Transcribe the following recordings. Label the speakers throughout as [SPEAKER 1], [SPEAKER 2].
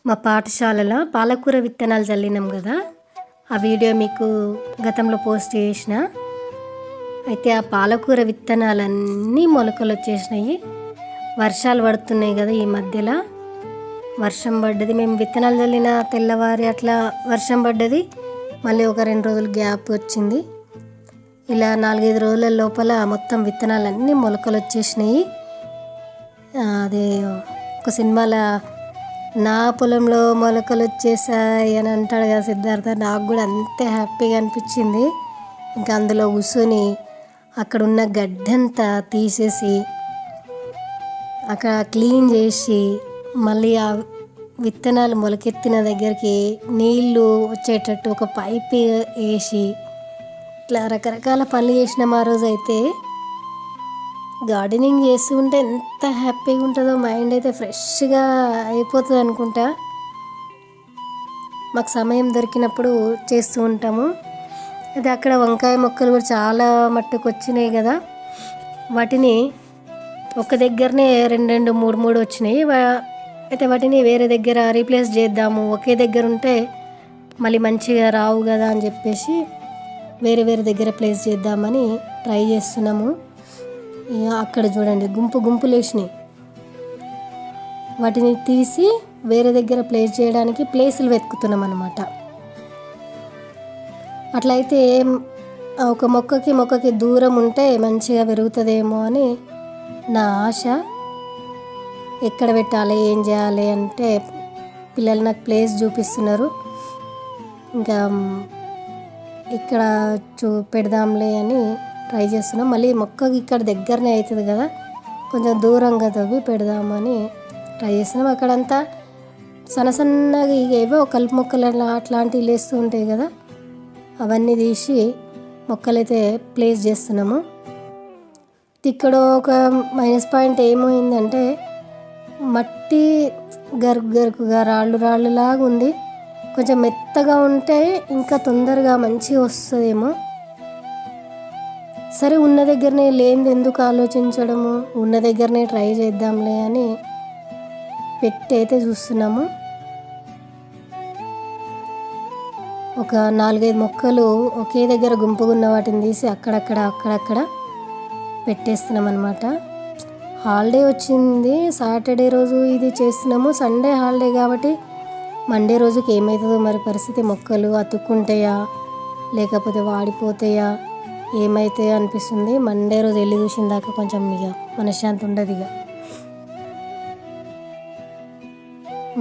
[SPEAKER 1] మా పాఠశాలలో పాలకూర విత్తనాలు చల్లినాం కదా, ఆ వీడియో మీకు గతంలో పోస్ట్ చేసిన. అయితే ఆ పాలకూర విత్తనాలన్నీ మొలకలు వచ్చేసినాయి. వర్షాలు పడుతున్నాయి కదా, ఈ మధ్యలో వర్షం పడ్డది. మేము విత్తనాలు చల్లిన తెల్లవారి అట్లా వర్షం పడ్డది. మళ్ళీ ఒక 2 రోజులు గ్యాప్ వచ్చింది. ఇలా 4-5 రోజుల లోపల మొత్తం విత్తనాలన్నీ మొలకలు వచ్చేసినాయి. అదే ఒక సినిమాలో నా పొలంలో మొలకలు వచ్చేసాయి అని అంటాడు కదా సిద్ధార్థ. నాకు కూడా అంతే హ్యాపీగా అనిపించింది. ఇంకా అందులో కూర్చొని అక్కడ ఉన్న గడ్డంతా తీసేసి అక్కడ క్లీన్ చేసి మళ్ళీ ఆ విత్తనాలు మొలకెత్తిన దగ్గరికి నీళ్ళు వచ్చేటట్టు ఒక పైప్ వేసి ఇట్లా రకరకాల పనులు చేసినాం. ఆ రోజు అయితే గార్డెనింగ్ చేస్తూ ఉంటే ఎంత హ్యాపీగా ఉంటుందో, మైండ్ అయితే ఫ్రెష్గా అయిపోతుంది అనుకుంటా. మాకు సమయం దొరికినప్పుడు చేస్తూ ఉంటాము. అయితే అక్కడ వంకాయ మొక్కలు కూడా చాలా మట్టుకు వచ్చినాయి కదా, వాటిని ఒక దగ్గరనే 2-2, 3-3 వచ్చినాయి. అయితే వాటిని వేరే దగ్గర రీప్లేస్ చేద్దాము, ఒకే దగ్గర ఉంటే మళ్ళీ మంచిగా రావు కదా అని చెప్పేసి వేరే వేరే దగ్గర ప్లేస్ చేద్దామని ట్రై చేస్తున్నాము. అక్కడ చూడండి గుంపులు వేసినాయి. వాటిని తీసి వేరే దగ్గర ప్లేస్ చేయడానికి ప్లేసులు వెతుకుతున్నాం అన్నమాట. అట్లయితే ఒక మొక్కకి దూరం ఉంటే మంచిగా పెరుగుతుందేమో అని నా ఆశ. ఎక్కడ పెట్టాలి, ఏం చేయాలి అంటే పిల్లలు నాకు ప్లేస్ చూపిస్తున్నారు. ఇంకా ఇక్కడ పెడదాంలే అని ట్రై చేస్తున్నాం. మళ్ళీ మొక్కకి ఇక్కడ దగ్గరనే అవుతుంది కదా, కొంచెం దూరంగా తవ్వి పెడదామని ట్రై చేస్తున్నాం. అక్కడంతా సన్నగా ఏవో కలుపు మొక్కలు అట్లాంటివి లేస్తూ ఉంటాయి కదా, అవన్నీ తీసి మొక్కలైతే ప్లేస్ చేస్తున్నాము. ఇక్కడ ఒక మైనస్ పాయింట్ ఏమైందంటే మట్టి గరుకుగా రాళ్ళు లాగా ఉంది. కొంచెం మెత్తగా ఉంటే ఇంకా తొందరగా మంచిగా వస్తుందేమో. సరే, ఉన్న దగ్గరనే లేనిది ఎందుకు ఆలోచించడము, ఉన్న దగ్గరనే ట్రై చేద్దాంలే అని పెట్టి అయితే చూస్తున్నాము. ఒక 4-5 మొక్కలు ఒకే దగ్గర గుంపుగా ఉన్న వాటిని తీసి అక్కడక్కడ పెట్టేస్తున్నాం అన్నమాట. హాలిడే వచ్చింది, సాటర్డే రోజు ఇది చేస్తున్నాము. సండే హాలిడే కాబట్టి మండే రోజుకి ఏమవుతుందో మరి పరిస్థితి. మొక్కలు అతుక్కుంటాయా లేకపోతే వాడిపోతాయా ఏమైతాయో అనిపిస్తుంది. మండే రోజు వెళ్ళి చూసిన దాకా కొంచెం ఇక మనశ్శాంతి ఉండదు. ఇక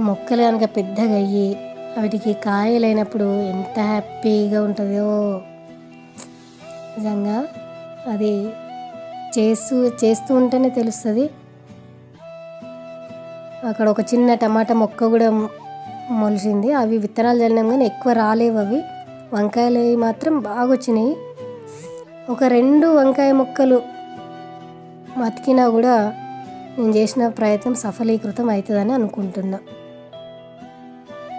[SPEAKER 1] మొక్కలు కనుక పెద్దగా అయ్యి వాటికి కాయలైనప్పుడు ఎంత హ్యాపీగా ఉంటుందో నిజంగా. అది చేస్తూ ఉంటేనే తెలుస్తుంది. అక్కడ ఒక చిన్న టమాటా మొక్క కూడా మొలిచింది. అవి విత్తనాలు చల్లినాం కానీ ఎక్కువ రాలేవు. అవి వంకాయలు మాత్రం బాగా వచ్చినాయి. ఒక 2 వంకాయ మొక్కలు బతికినా కూడా నేను చేసిన ప్రయత్నం సఫలీకృతం అవుతుందని అనుకుంటున్నా.